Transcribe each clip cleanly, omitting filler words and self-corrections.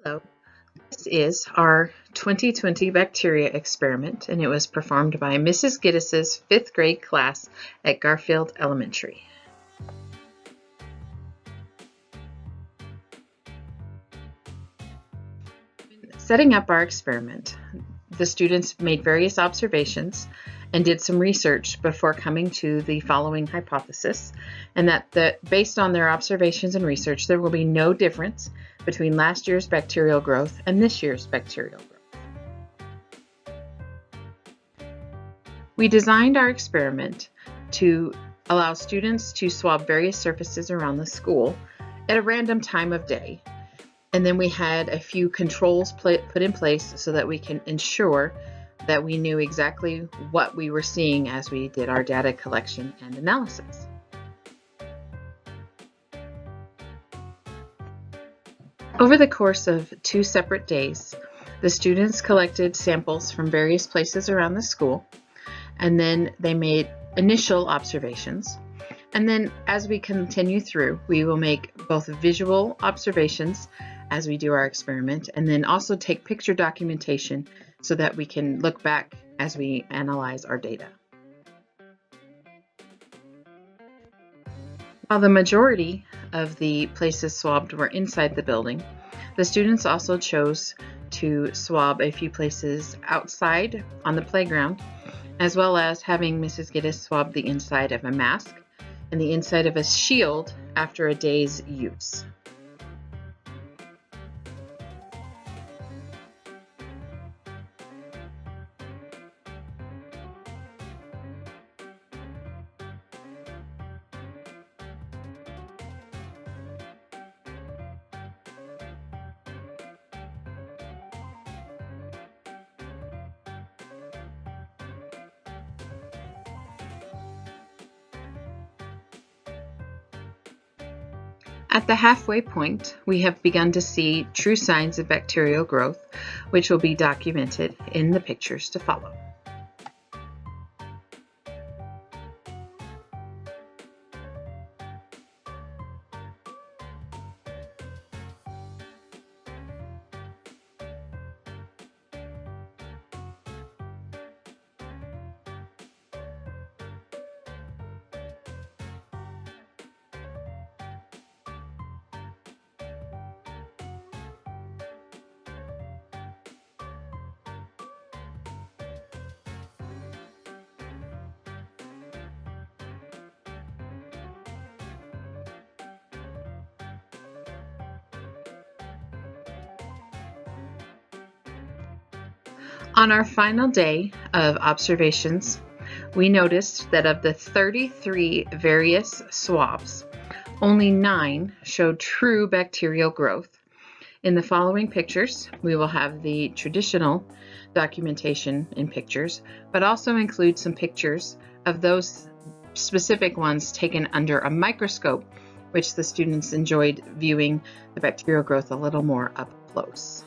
Hello, this is our 2020 bacteria experiment, and it was performed by Mrs. Giddis's fifth grade class at Garfield Elementary. Setting up our experiment, the students made various observations and did some research before coming to the following hypothesis, and that based on their observations and research, there will be no difference between last year's bacterial growth and this year's bacterial growth. We designed our experiment to allow students to swab various surfaces around the school at a random time of day. And then we had a few controls put in place so that we can ensure that we knew exactly what we were seeing as we did our data collection and analysis. Over the course of 2 separate days, the students collected samples from various places around the school, and then they made initial observations. And then as we continue through, we will make both visual observations as we do our experiment, and then also take picture documentation so that we can look back as we analyze our data. While the majority of the places swabbed were inside the building, the students also chose to swab a few places outside on the playground, as well as having Mrs. Giddis swab the inside of a mask and the inside of a shield after a day's use. At the halfway point, we have begun to see true signs of bacterial growth, which will be documented in the pictures to follow. On our final day of observations, we noticed that of the 33 various swabs, only 9 showed true bacterial growth. In the following pictures, we will have the traditional documentation in pictures, but also include some pictures of those specific ones taken under a microscope, which the students enjoyed viewing the bacterial growth a little more up close.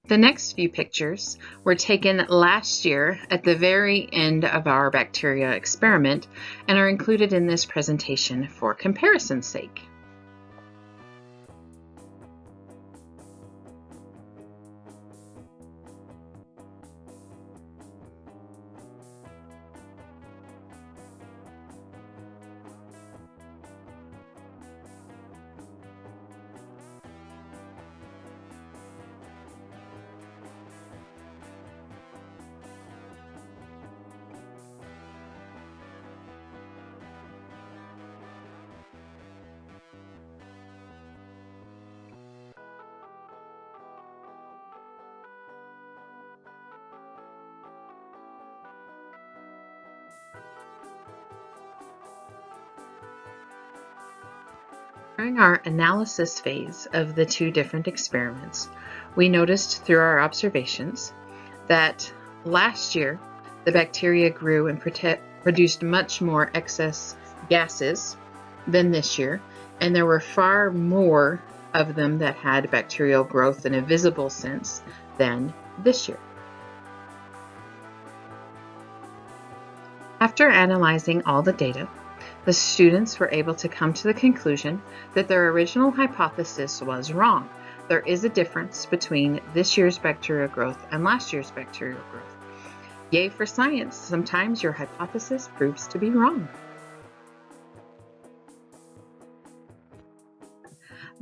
The next few pictures were taken last year at the very end of our bacteria experiment and are included in this presentation for comparison's sake. During our analysis phase of the two different experiments, we noticed through our observations that last year the bacteria grew and produced much more excess gases than this year, and there were far more of them that had bacterial growth in a visible sense than this year. After analyzing all the data, the students were able to come to the conclusion that their original hypothesis was wrong. There is a difference between this year's bacterial growth and last year's bacterial growth. Yay for science! Sometimes your hypothesis proves to be wrong.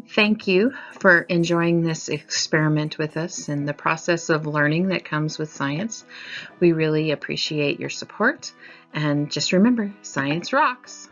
Thank you for enjoying this experiment with us and the process of learning that comes with science. We really appreciate your support. And just remember, science rocks!